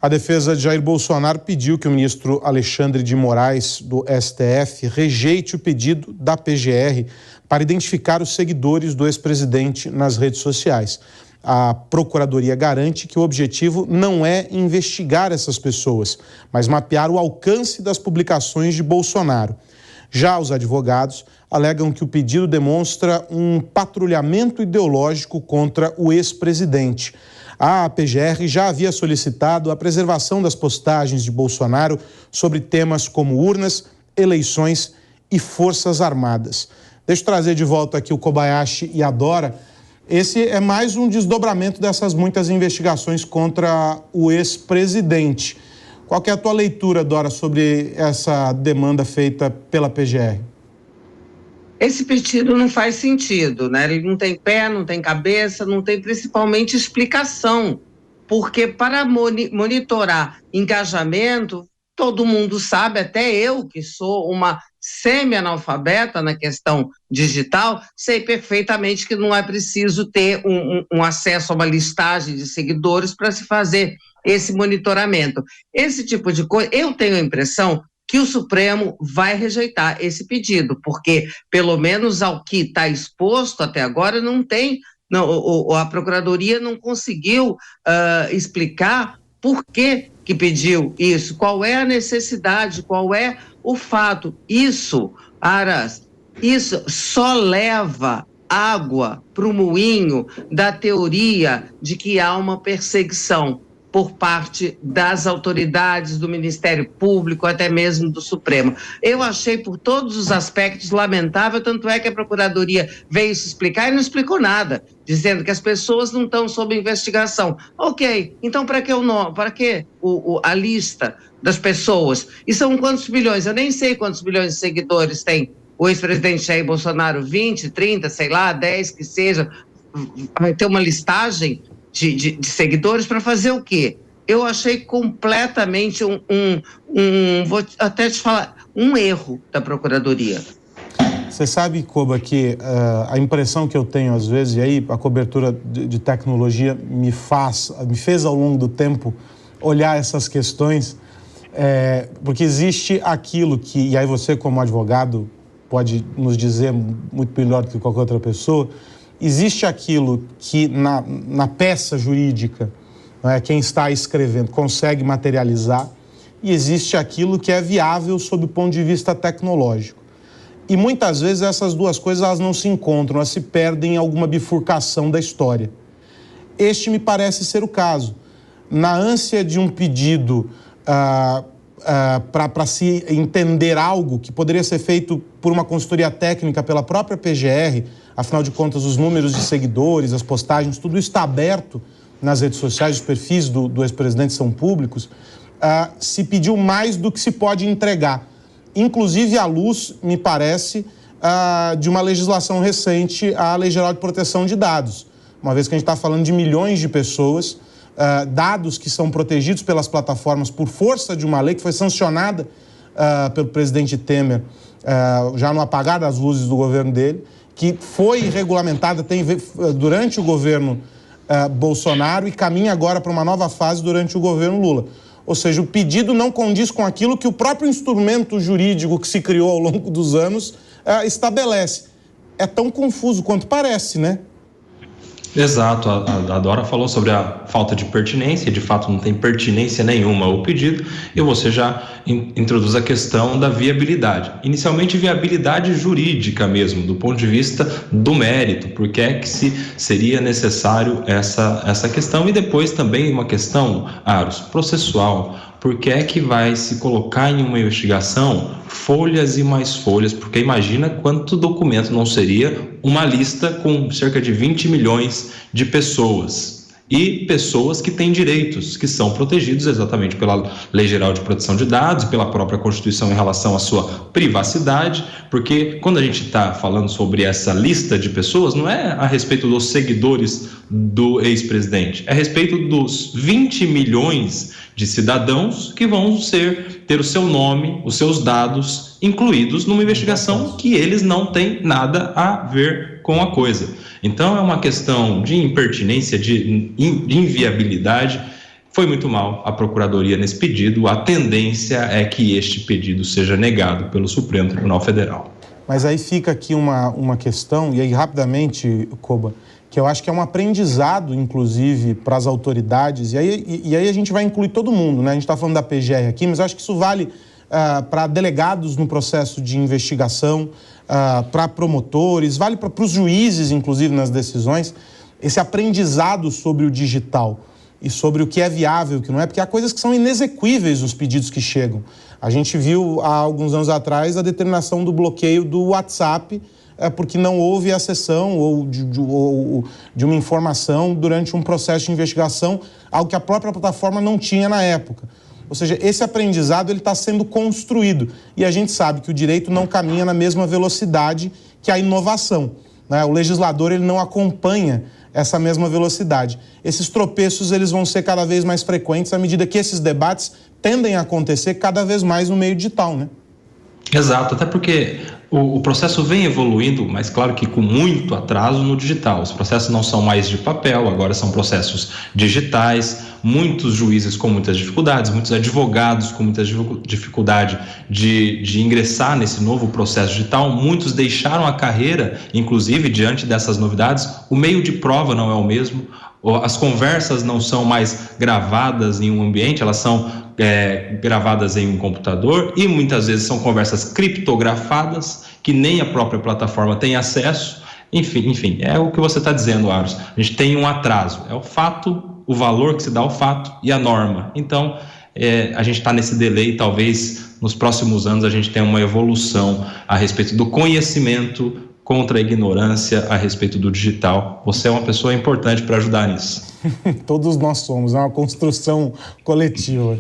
A defesa de Jair Bolsonaro pediu que o ministro Alexandre de Moraes, do STF, rejeite o pedido da PGR para identificar os seguidores do ex-presidente nas redes sociais. A Procuradoria garante que o objetivo não é investigar essas pessoas, mas mapear o alcance das publicações de Bolsonaro. Já os advogados alegam que o pedido demonstra um patrulhamento ideológico contra o ex-presidente. A PGR já havia solicitado a preservação das postagens de Bolsonaro sobre temas como urnas, eleições e forças armadas. Deixa eu trazer de volta aqui o Kobayashi e a Dora. Esse é mais um desdobramento dessas muitas investigações contra o ex-presidente. Qual que é a tua leitura, Dora, sobre essa demanda feita pela PGR? Esse pedido não faz sentido, né? Ele não tem pé, não tem cabeça, não tem principalmente explicação, porque para monitorar engajamento, todo mundo sabe, até eu que sou uma semi-analfabeta na questão digital, sei perfeitamente que não é preciso ter um acesso a uma listagem de seguidores para se fazer esse monitoramento. Esse tipo de coisa, eu tenho a impressão que o Supremo vai rejeitar esse pedido, porque, pelo menos ao que está exposto até agora, a Procuradoria não conseguiu explicar por que pediu isso, qual é a necessidade, qual é o fato. Isso, Aras, isso só leva água para o moinho da teoria de que há uma perseguição por parte das autoridades do Ministério Público, até mesmo do Supremo. Eu achei, por todos os aspectos, lamentável, tanto é que a Procuradoria veio se explicar e não explicou nada, dizendo que as pessoas não estão sob investigação. Ok, então para que a lista das pessoas? E são quantos bilhões? Eu nem sei quantos bilhões de seguidores tem o ex-presidente Jair Bolsonaro, 20, 30, sei lá, 10, que seja. Vai ter uma listagem de seguidores para fazer o quê? Eu achei completamente vou até te falar, um erro da Procuradoria. Você sabe, Koba, que a impressão que eu tenho às vezes, e aí a cobertura de tecnologia me fez ao longo do tempo olhar essas questões, porque existe aquilo que, e aí você como advogado pode nos dizer muito melhor do que qualquer outra pessoa, existe aquilo que na peça jurídica, quem está escrevendo consegue materializar, e existe aquilo que é viável sob o ponto de vista tecnológico. E muitas vezes essas duas coisas elas não se encontram, elas se perdem em alguma bifurcação da história. Este me parece ser o caso. Na ânsia de um pedido para se entender algo que poderia ser feito por uma consultoria técnica pela própria PGR, afinal de contas, os números de seguidores, as postagens, tudo isso está aberto nas redes sociais, os perfis do ex-presidente são públicos, se pediu mais do que se pode entregar. Inclusive à luz, me parece, de uma legislação recente, a Lei Geral de Proteção de Dados. Uma vez que a gente está falando de milhões de pessoas, dados que são protegidos pelas plataformas por força de uma lei que foi sancionada pelo presidente Temer, já no apagar das luzes do governo dele, que foi regulamentada durante o governo Bolsonaro e caminha agora para uma nova fase durante o governo Lula. Ou seja, o pedido não condiz com aquilo que o próprio instrumento jurídico que se criou ao longo dos anos estabelece. É tão confuso quanto parece, né? Exato, a Dora falou sobre a falta de pertinência, de fato não tem pertinência nenhuma o pedido, e você já introduz a questão da viabilidade. Inicialmente, viabilidade jurídica mesmo, do ponto de vista do mérito, porque é que seria necessário essa questão, e depois também uma questão, Aros, processual. Por que é que vai se colocar em uma investigação folhas e mais folhas? Porque imagina quanto documento não seria uma lista com cerca de 20 milhões de pessoas. E pessoas que têm direitos, que são protegidos exatamente pela Lei Geral de Proteção de Dados, pela própria Constituição em relação à sua privacidade, porque quando a gente está falando sobre essa lista de pessoas, não é a respeito dos seguidores do ex-presidente, é a respeito dos 20 milhões de cidadãos que vão ter o seu nome, os seus dados incluídos numa investigação que eles não têm nada a ver com a coisa. Então é uma questão de impertinência, de inviabilidade Foi muito mal a Procuradoria nesse pedido. A tendência é que este pedido seja negado pelo Supremo Tribunal Federal. Mas aí fica aqui uma questão, e aí rapidamente, Koba, que eu acho que é um aprendizado, inclusive, para as autoridades, e aí a gente vai incluir todo mundo, né? A gente está falando da PGR aqui, mas eu acho que isso vale para delegados no processo de investigação, para promotores, vale para os juízes, inclusive, nas decisões, esse aprendizado sobre o digital e sobre o que é viável e o que não é, porque há coisas que são inexequíveis nos pedidos que chegam. A gente viu há alguns anos atrás a determinação do bloqueio do WhatsApp porque não houve acessão ou de uma informação durante um processo de investigação, algo que a própria plataforma não tinha na época. Ou seja, esse aprendizado ele está sendo construído e a gente sabe que o direito não caminha na mesma velocidade que a inovação, né? O legislador ele não acompanha essa mesma velocidade. Esses tropeços eles vão ser cada vez mais frequentes à medida que esses debates tendem a acontecer cada vez mais no meio digital, né? Exato, até porque o processo vem evoluindo, mas claro que com muito atraso no digital. Os processos não são mais de papel, agora são processos digitais, muitos juízes com muitas dificuldades, muitos advogados com muita dificuldade de ingressar nesse novo processo digital, muitos deixaram a carreira, inclusive diante dessas novidades, o meio de prova não é o mesmo, as conversas não são mais gravadas em um ambiente, elas são gravadas em um computador e muitas vezes são conversas criptografadas que nem a própria plataforma tem acesso. Enfim, é o que você está dizendo, Aros. A gente tem um atraso. É o fato, o valor que se dá ao fato e a norma. Então, a gente está nesse delay. Talvez nos próximos anos a gente tenha uma evolução a respeito do conhecimento contra a ignorância a respeito do digital. Você é uma pessoa importante para ajudar nisso. Todos nós somos, é uma construção coletiva.